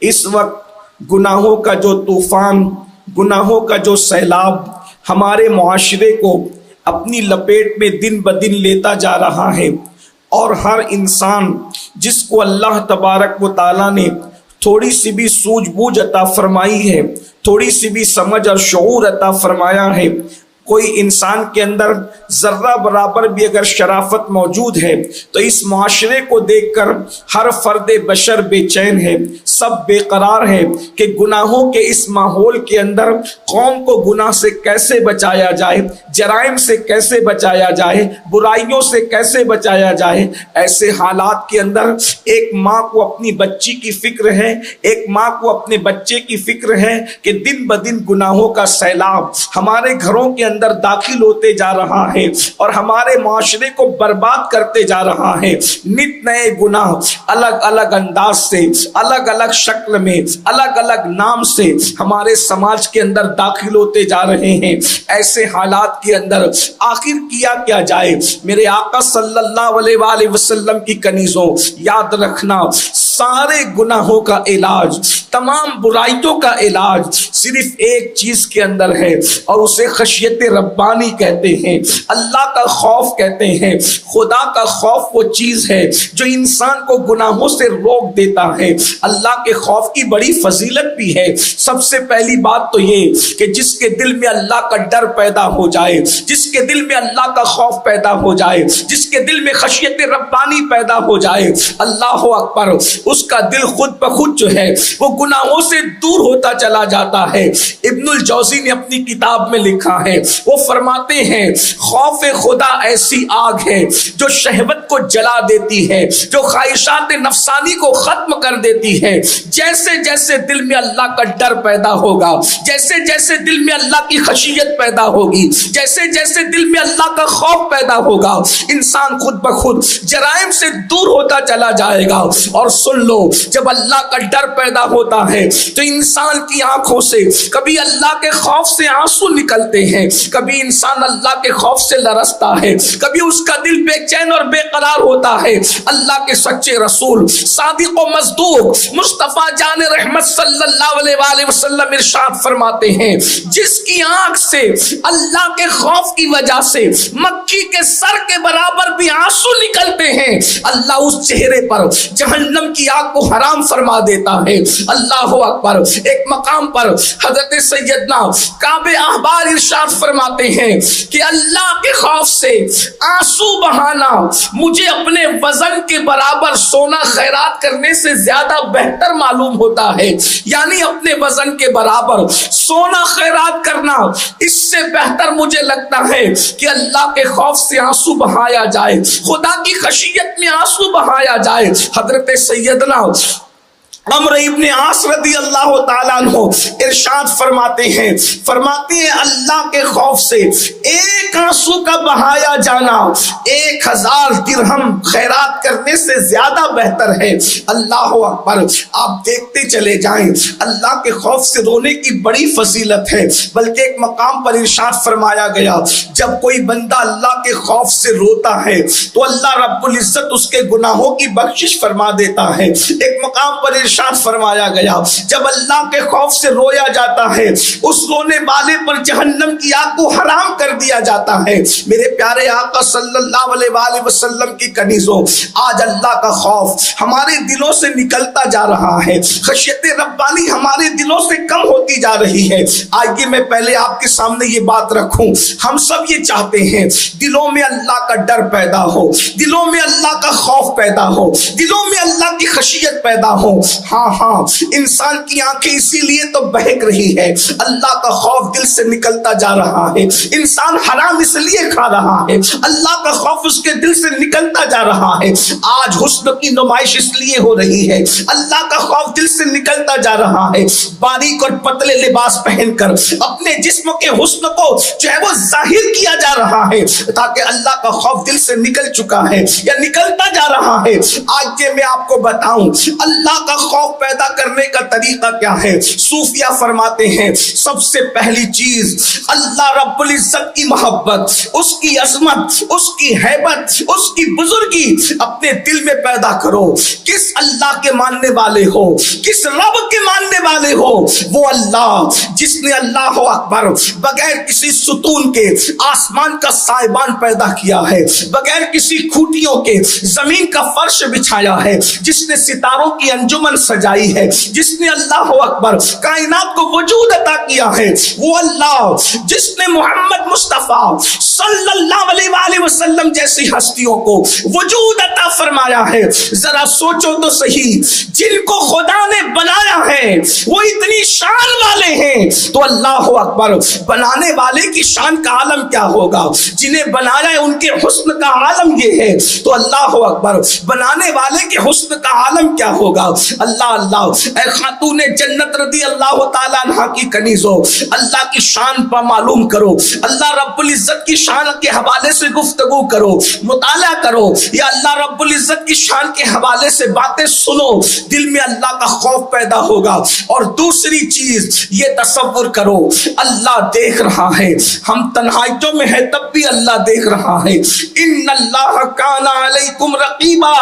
اس وقت گناہوں کا جو طوفان، گناہوں کا جو سیلاب ہمارے معاشرے کو اپنی لپیٹ میں دن بدن لیتا جا رہا ہے، اور ہر انسان جس کو اللہ تبارک و تعالیٰ نے تھوڑی سی بھی سوجھ بوجھ عطا فرمائی ہے، تھوڑی سی بھی سمجھ اور شعور عطا فرمایا ہے، کوئی انسان کے اندر ذرہ برابر بھی اگر شرافت موجود ہے تو اس معاشرے کو دیکھ کر ہر فرد بشر بے چین ہے، سب بے قرار ہے کہ گناہوں کے اس ماحول کے اندر قوم کو گناہ سے کیسے بچایا جائے، جرائم سے کیسے بچایا جائے، برائیوں سے کیسے بچایا جائے۔ ایسے حالات کے اندر ایک ماں کو اپنی بچی کی فکر ہے، ایک ماں کو اپنے بچے کی فکر ہے کہ دن بدن گناہوں کا سیلاب ہمارے گھروں کے اندر داخل ہوتے جا رہا ہے اور ہمارے معاشرے کو برباد کرتے جا رہا ہے۔ نت نئے گناہ الگ الگ انداز سے، الگ الگ شکل میں، الگ الگ نام سے ہمارے سماج کے اندر داخل ہوتے جا رہے ہیں۔ ایسے حالات کے اندر آخر کیا کیا جائے؟ میرے آقا صلی اللہ علیہ وآلہ وسلم کی کنیزوں، یاد رکھنا سارے گناہوں کا علاج، تمام برائیوں کا علاج صرف ایک چیز کے اندر ہے، اور اسے خشیت ربانی کہتے ہیں، اللہ کا خوف کہتے ہیں۔ خدا کا خوف وہ چیز ہے جو انسان کو گناہوں سے روک دیتا ہے۔ اللہ کے خوف کی بڑی فضیلت بھی ہے۔ سب سے پہلی بات تو یہ کہ جس کے دل میں اللہ کا ڈر پیدا ہو جائے، جس کے دل میں اللہ کا خوف پیدا ہو جائے، جس کے دل میں خشیت ربانی پیدا ہو جائے، اللہ اکبر، اس کا دل خود بخود جو ہے وہ گناہوں سے دور ہوتا چلا جاتا ہے۔ ابن الجوزی نے اپنی کتاب میں لکھا ہے، وہ فرماتے ہیں خوف خدا ایسی آگ ہے جو شہوت کو جلا دیتی ہے، جو خواہشات نفسانی کو ختم کر دیتی ہے۔ جیسے جیسے دل میں اللہ کا ڈر پیدا ہوگا، جیسے جیسے دل میں اللہ کی خشیت پیدا ہوگی، جیسے جیسے دل میں اللہ کا خوف پیدا ہوگا، انسان خود بخود جرائم سے دور ہوتا چلا جائے گا۔ اور سن لو، جب اللہ کا ڈر پیدا ہوتا ہے تو انسان کی آنکھوں سے کبھی اللہ کے خوف سے آنسو نکلتے ہیں، کبھی انسان اللہ کے خوف سے لرزتا ہے، کبھی اس کا دل بے چین اور بے قرار ہوتا ہے۔ اللہ کے سچے رسول صادق و مصدوق مصطفیٰ جان رحمت صلی اللہ علیہ وآلہ وسلم ارشاد فرماتے ہیں، جس کی آنکھ سے اللہ کے خوف کی وجہ سے مکھی کے سر کے برابر بھی آنسو نکلتے ہیں، اللہ اس چہرے پر جہنم کی آگ کو حرام فرما دیتا ہے۔ اللہ اکبر۔ ایک مقام پر حضرت سیدنا کعب احبار ارشاد فرماتے ہیں کہ اللہ کے خوف سے آنسو بہانا مجھے اپنے وزن کے برابر سونا خیرات کرنے سے زیادہ بہتر معلوم ہوتا ہے، یعنی اپنے وزن کے برابر سونا خیرات کرنا اس سے بہتر مجھے لگتا ہے کہ اللہ کے خوف سے آنسو بہایا جائے، خدا کی خشیت میں آنسو بہایا جائے۔ حضرت سیدنا عمرو ابن عاص رضی اللہ تعالیٰ عنہ ارشاد فرماتے ہیں اللہ کے خوف سے ایک آنسو کا بہایا جانا 1000 درہم خیرات کرنے سے زیادہ بہتر ہے۔ اللہ اکبر۔ آپ دیکھتے چلے جائیں، اللہ کے خوف سے رونے کی بڑی فضیلت ہے، بلکہ ایک مقام پر ارشاد فرمایا گیا جب کوئی بندہ اللہ کے خوف سے روتا ہے تو اللہ رب العزت اس کے گناہوں کی بخشش فرما دیتا ہے۔ ایک مقام پر ارشاد فرمایا گیا جب اللہ کے خوف سے رویا جاتا ہے اس رونے والے پر جہنم کی آگ کو حرام کر دیا جاتا ہے۔ میرے پیارے آقا صلی اللہ علیہ وآلہ وسلم کی کنیزوں، آج اللہ کا خوف ہمارے دلوں سے نکلتا جا رہا ہے، خشیت ربانی ہمارے دلوں سے کم ہوتی جا رہی ہے۔ آئیے میں پہلے آپ کے سامنے یہ بات رکھوں، ہم سب یہ چاہتے ہیں دلوں میں اللہ کا ڈر پیدا ہو، دلوں میں اللہ کا خوف پیدا ہو، دلوں میں اللہ کی خشیت پیدا ہو۔ ہاں انسان کی آنکھیں اسی لیے تو بہک رہی ہے، اللہ کا خوف دل سے نکلتا جا رہا ہے۔ انسان حرام اس لیے کھا رہا ہے، اللہ کا خوف اس کے دل سے نکلتا جا رہا ہے۔ آج حسن کی نمائش اس لیے ہو رہی ہے، اللہ کا خوف دل سے نکلتا جا رہا ہے۔ باریک اور پتلے لباس پہن کر اپنے جسم کے حسن کو جو ہے وہ ظاہر کیا جا رہا ہے تاکہ اللہ کا خوف دل سے نکل چکا ہے یا نکلتا جا رہا ہے۔ آج یہ میں آپ کو بتاؤں، اللہ کا خوف خوف پیدا کرنے کا طریقہ کیا ہے؟ صوفیہ فرماتے ہیں سب سے پہلی چیز اللہ رب العزت کی محبت، اس کی عظمت، اس کی ہیبت، اس کی بزرگی اپنے دل میں پیدا کرو۔ کس اللہ کے ماننے والے ہو؟ کس رب کے ماننے والے ہو؟ وہ اللہ جس نے اللہ اکبر بغیر کسی ستون کے آسمان کا سائبان پیدا کیا ہے، بغیر کسی کھوٹیوں کے زمین کا فرش بچھایا ہے، جس نے ستاروں کی انجمن سجائی ہے، جس نے اللہ اکبر کائنات کو وجود عطا کیا ہے، وہ اللہ جس نے محمد مصطفیٰ صلی اللہ علیہ وآلہ وسلم جیسی ہستیوں کو وجود عطا فرمایا ہے۔ ذرا سوچو تو صحیح، جن کو خدا نے بنایا ہے وہ اتنی شان والے ہیں، تو اللہ اکبر بنانے والے کی شان کا عالم کیا ہوگا؟ جنہیں بنایا ہے ان کے حسن کا عالم یہ ہے، تو اللہ اکبر بنانے والے کے حسن کا عالم کیا ہوگا؟ اللہ اللہ، اے خاتون جنت رضی اللہ تعالیٰ عنہ کی کنیزو، اللہ کی شان پر معلوم کرو، اللہ رب العزت کی شان کے حوالے سے گفتگو کرو، مطالعہ کرو، یا اللہ رب العزت کی شان کے حوالے سے باتیں سنو، دل میں اللہ کا خوف پیدا ہوگا۔ اور دوسری چیز یہ تصور کرو اللہ دیکھ رہا ہے، ہم تنہائیوں میں ہے تب بھی اللہ دیکھ رہا ہے۔ ان اللہ کان علیکم رقیبا،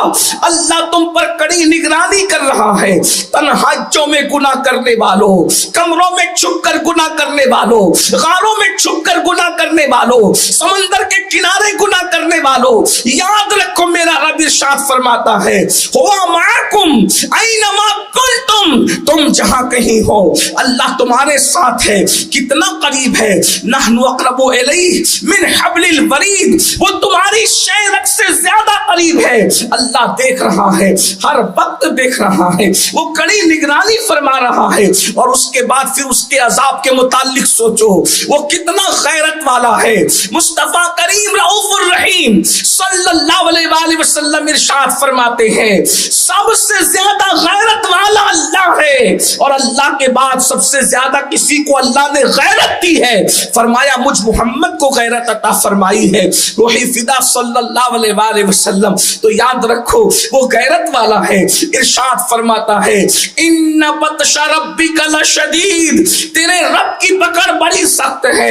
اللہ تم پر کڑی نگرانی کر رہا ہے۔ تنہائیوں میں گناہ کرنے والوں، کمروں میں چھپ کر گناہ کرنے والوں، غاروں میں چھپ کر گناہ کرنے والوں، سمندر کے کنارے گناہ کرنے والوں، یاد رکھو میرا رب ارشاد فرماتا ہے ہوا معکم اینما کنتم، تم جہاں کہیں ہو اللہ تمہارے ساتھ ہے۔ کتنا قریب ہے؟ نحن اقرب الیہ من حبل الورید، وہ تمہاری شہرت سے زیادہ قریب ہے۔ اللہ دیکھ رہا ہے، ہر وقت دیکھ رہا ہے، وہ کڑی نگرانی فرما رہا ہے۔ اور اس کے بعد پھر اس کے عذاب کے متعلق سوچو وہ کتنا غیرت والا ہے۔ مصطفیٰ کریم رؤوف الرحیم صلی اللہ علیہ وآلہ وسلم ارشاد فرماتے ہیں سب سے زیادہ غیرت والا اللہ ہے، اور اللہ کے بعد سب سے زیادہ کسی کو اللہ نے غیرت دی ہے، فرمایا مجھ محمد کو غیرت عطا فرمائی ہے، روحی فدا صلی اللہ علیہ وآلہ وسلم۔ تو یاد رکھو وہ غیرت والا ہے۔ ارشاد فرماتا ہے ان بطش ربک لشدید، تیرے رب کی پکڑ بڑی سخت ہے۔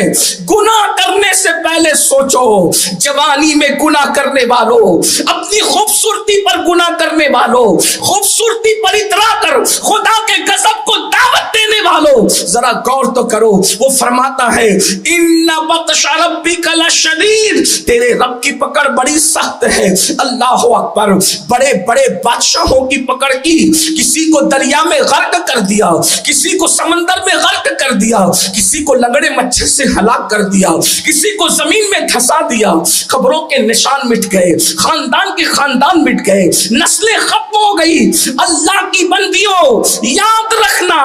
گناہ کرنے سے پہلے سوچو، جوانی میں گناہ کرنے والوں، اپنی خوبصورتی پر گناہ کرنے والوں، خوبصورتی پر اترا کر خدا کے غضب کو دعوت دینے والوں، ذرا غور تو کرو۔ وہ فرماتا ہے ان بطش ربک لشدید، تیرے رب کی پکڑ بڑی سخت ہے۔ اللہ اکبر، بڑے بڑے بادشاہوں کی پکڑ کی، کسی کو دریا میں غرق کر دیا، کسی کو سمندر میں غرق کر دیا، کسی کو لنگڑے مچھر سے ہلاک کر دیا، کسی کو زمین میں دھسا دیا، خبروں کے نشان مٹ گئے، خاندان کے خاندان مٹ گئے، نسلیں ختم ہو گئی۔ اللہ کی بندیوں یاد رکھنا،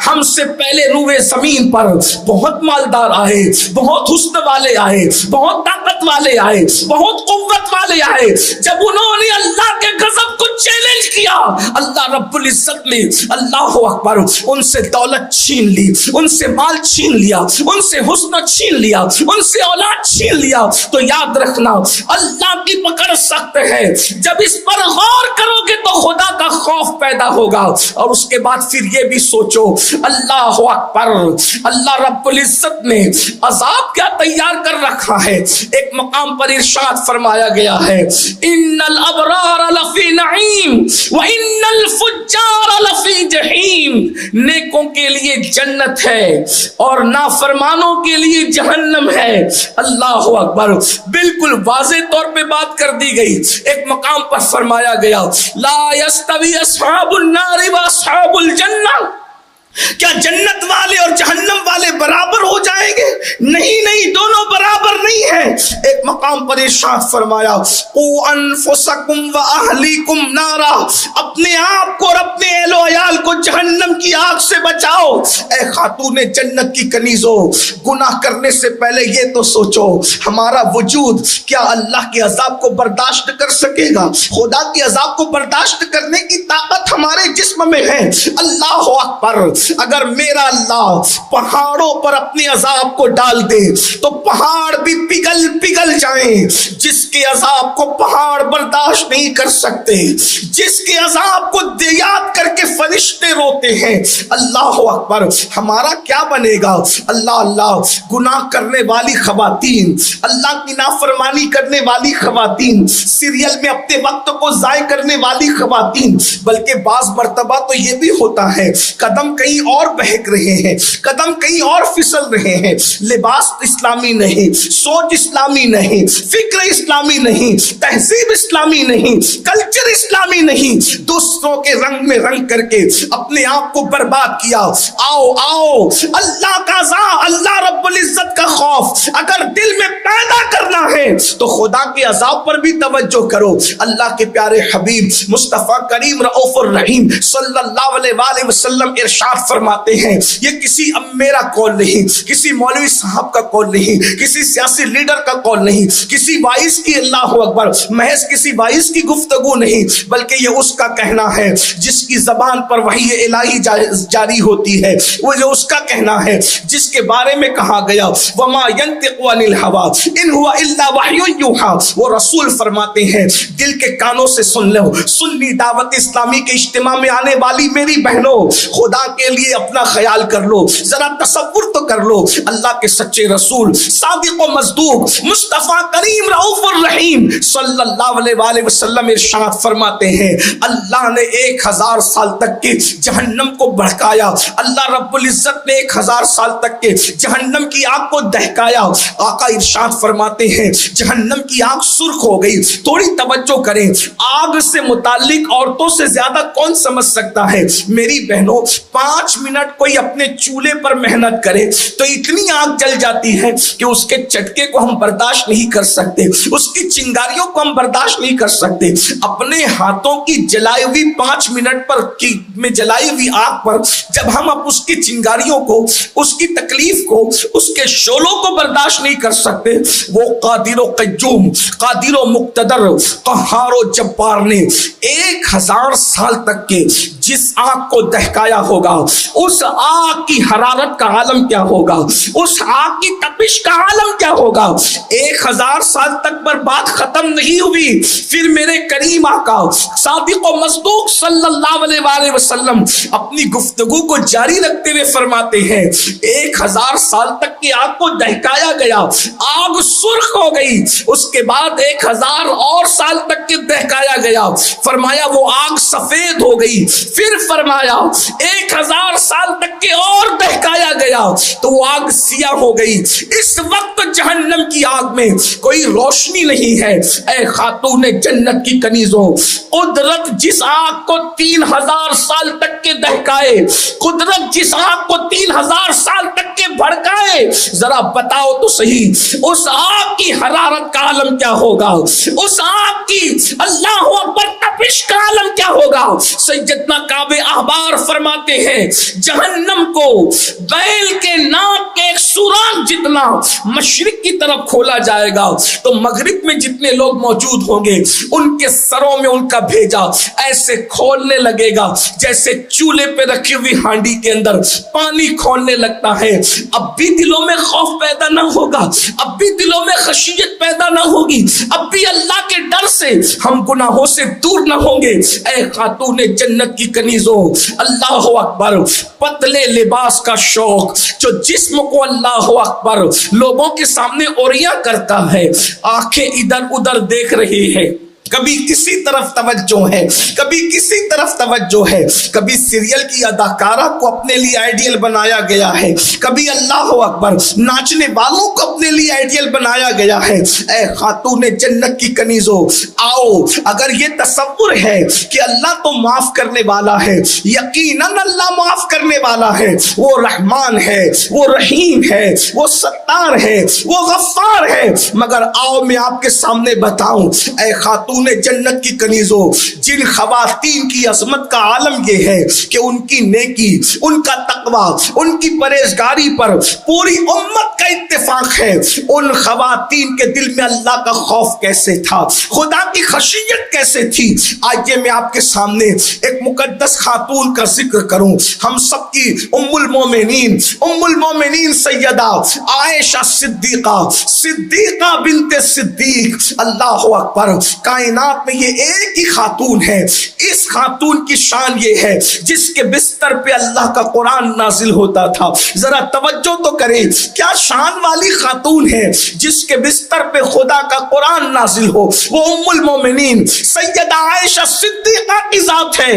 ہم سے پہلے روئے زمین پر بہت مالدار آئے، بہت حسن والے آئے، بہت طاقت والے آئے، بہت قوت والے آئے۔ جب انہوں نے اللہ کے غضب کو چیلنج کیا، اللہ رب العزت نے اللہ اکبر ان سے دولت چھین لی، ان سے مال چھین لیا، ان سے حسن چھین لیا، ان سے اولاد چھین لیا۔ تو یاد رکھنا اللہ کی پکڑ سخت ہے، جب اس پر غور کرو گے تو خدا کا خوف پیدا ہوگا۔ اور اس کے بعد پھر یہ بھی سوچو اللہ اکبر، اللہ رب العزت نے عذاب کیا تیار کر رکھا ہے۔ ایک مقام پر ارشاد فرمایا گیا ہے ان الابرار لفی نعیم وان الفجار لفی جحیم، نیکوں کے لیے جنت ہے اور نافرمانوں کے لیے جہنم ہے۔ اللہ اکبر، بالکل واضح طور پہ بات کر دی گئی۔ ایک مقام پر فرمایا گیا لا یستوی اصحاب النار واصحاب الجنہ، کیا جنت والے اور جہنم والے برابر ہو جائیں گے؟ نہیں نہیں، دونوں برابر نہیں ہیں۔ ایک مقام پر ارشاد فرمایا قوا انفسکم واہلیکم نارا، اپنے آپ کو اور اپنے اہل و عیال کو جہنم کی آگ سے بچاؤ۔ اے خاتون جنت کی کنیزوں، گناہ کرنے سے پہلے یہ تو سوچو ہمارا وجود کیا اللہ کے عذاب کو برداشت کر سکے گا؟ خدا کے عذاب کو برداشت کرنے کی طاقت ہمارے جسم میں ہے۔ اللہ اکبر، اگر میرا اللہ پہاڑوں پر اپنے عذاب کو ڈال دے تو پہاڑ بھی پگھل پگھل جائیں۔ جس کے عذاب کو پہاڑ برداشت نہیں کر سکتے، جس کے عذاب کو یاد کر کے فرشتے روتے ہیں، اللہ اکبر، ہمارا کیا بنے گا؟ اللہ گناہ کرنے والی خواتین، اللہ کی نافرمانی کرنے والی خواتین، سیریل میں اپنے وقت کو ضائع کرنے والی خواتین، بلکہ بعض مرتبہ تو یہ بھی ہوتا ہے قدم کہیں اور بہک رہے ہیں، قدم کہیں اور پھسل رہے ہیں، لباس اسلامی نہیں، سوچ اسلامی نہیں، فکر اسلامی نہیں، تہذیب اسلامی نہیں، کلچر اسلامی نہیں، دوسروں کے رنگ میں رنگ کر کے اپنے آپ کو برباد کیا۔ آؤ اللہ کا عذاب، اللہ رب العزت کا خوف اگر دل میں پیدا کرنا ہے تو خدا کے عذاب پر بھی توجہ کرو۔ اللہ کے پیارے حبیب مصطفیٰ کریم رؤوف الرحیم صلی اللہ علیہ وآلہ وسلم ارشاد فرماتے ہیں، یہ کسی میرا قول نہیں، کسی مولوی صاحب کا قول نہیں، کسی سیاسی لیڈر کا قول نہیں، کسی وائس کی، اللہ اکبر، محض کسی وائس کی گفتگو نہیں، بلکہ یہ اس کا کہنا ہے جس کی زبان پر وحی الہی جاری ہوتی ہے، وہ جو اس کا کہنا ہے جس کے بارے میں کہا گیا وما ينطق عن الهوى ان هو الا وحی یوحى، وہ رسول فرماتے ہیں دل کے کانوں سے سن لو۔ سنی دعوت اسلامی کے اجتماع میں آنے والی میری بہنوں، خدا کے لیے اپنا خیال کر لو، ذرا تصور تو کر لو، اللہ کے سچے رسول صادق و مصدوق مصطفیٰ کریم رؤوف الرحیم صلی اللہ علیہ وآلہ وسلم ارشاد فرماتے ہیں، اللہ نے 1000 سال تک کے جہنم کو بھڑکایا، اللہ رب العزت نے 1000 سال تک کے جہنم کی آگ کو دہکایا۔ آقا ارشاد فرماتے ہیں جہنم کی آگ سرخ ہو گئی۔ تھوڑی توجہ کریں، آگ سے متعلق عورتوں سے زیادہ کون سمجھ سکتا ہے؟ میری بہنوں، 5 منٹ کوئی اپنے چولہے پر محنت کرے تو اتنی آگ جل جاتی ہے کہ اس کے چٹکے کو ہم برداشت نہیں کر سکتے، اس کی چنگاریوں کو ہم برداشت نہیں کر سکتے۔ اپنے ہاتھوں کی جلائی ہوئی 5 منٹ پر میں جلائی ہوئی آگ پر جب ہم اب اس کی چنگاریوں کو، اس کی تکلیف کو، اس کے شعلوں کو برداشت نہیں کر سکتے، وہ قادر و قیوم، قادر و مقتدر، قہار و جبار نے 1000 سال تک کے جس آگ کو دہکایا ہوگا، اس آگ کی حرارت کا عالم کیا ہوگا، اس آگ کی تپش کا عالم کیا ہوگا۔ 1000 سال تک پر بات ختم نہیں ہوئی، پھر میرے کریم آقا صادق و مصدوق صلی اللہ علیہ وآلہ وسلم اپنی گفتگو کو جاری رکھتے ہوئے فرماتے ہیں 1000 سال تک کی آگ کو دہکایا گیا، آگ سرخ ہو گئی، اس کے بعد 1000 اور سال تک کے دہکایا گیا، فرمایا وہ آگ سفید ہو گئی، پھر فرمایا 1000 سال تک کے اور دہکایا گیا تو وہ آگ سیاہ ہو گئی۔ اس وقت جہنم کی آگ میں کوئی روشنی نہیں ہے۔ اے خاتون جنت کی کنیزوں، قدرت جس آگ کو 3000 سال تک کے دہکائے، قدرت جس آگ کو 3000 سال تک کے بھڑکائے، ذرا بتاؤ تو صحیح اس آگ کی حرارت کا عالم کیا ہوگا، اس آگ کی اللہ اکبر تپش کا عالم کیا ہوگا۔ سیدنا کعب احبار فرماتے ہیں جہنم کو بیل کے ناک کے ایک سوراخ جتنا مشرق کی طرف کھولا جائے گا تو مغرب میں جتنے لوگ موجود ہوں گے ان کے سروں میں ان کا بھیجا ایسے کھولنے لگے گا جیسے چولہے پہ رکھی ہوئی ہانڈی کے اندر پانی کھولنے لگتا ہے۔ اب بھی دلوں میں خوف پیدا نہ ہوگا، اب بھی دلوں میں خشیت پیدا نہ ہوگی، اب بھی اللہ کے ڈر سے ہم گناہوں سے دور نہ ہوں گے۔ اے خاتون جنت کی کنیزوں، اللہ اکبر، پتلے لباس کا شوق جو جسم کو اللہ اکبر لوگوں کے سامنے اوریاں کرتا ہے، آنکھیں ادھر ادھر دیکھ رہی ہے، کبھی کسی طرف توجہ ہے، کبھی کسی طرف توجہ ہے، کبھی سیریل کی اداکارہ کو اپنے لیے آئیڈیل بنایا گیا ہے، کبھی اللہ اکبر ناچنے والوں کو اپنے لیے آئیڈیل بنایا گیا ہے۔ اے خاتون جنت کی کنیزوں، آؤ، اگر یہ تصور ہے کہ اللہ تو معاف کرنے والا ہے، یقیناً اللہ معاف کرنے والا ہے، وہ رحمان ہے، وہ رحیم ہے، وہ ستار ہے، وہ غفار ہے، مگر آؤ میں آپ کے سامنے بتاؤں، اے خاتون خاتون جنت کی کنیزوں، جن خواتین کی عظمت کا عالم یہ ہے کہ ان کی نیکی، ان کا تقوی، ان کی پرہیزگاری پر پوری امت کا اتفاق ہے، ان خواتین کے دل میں اللہ کا خوف کیسے تھا، خدا کی خشیت کیسے تھی۔ آئیے میں آپ کے سامنے ایک مقدس خاتون کا ذکر کروں، ہم سب کی ام المومنین سیدہ عائشہ صدیقہ بنت صدیق، اللہ اکبر۔ کائنات میں یہ ایک ہی خاتون ہے، اس خاتون کی شان یہ ہے جس کے بستر پہ اللہ کا قرآن نازل ہوتا تھا۔ ذرا توجہ تو کریں، کیا شان والی خاتون ہے جس کے بستر پہ خدا کا قرآن نازل ہو، وہ ام المومنین سیدہ عائشہ صدیقہ کی ذات ہے۔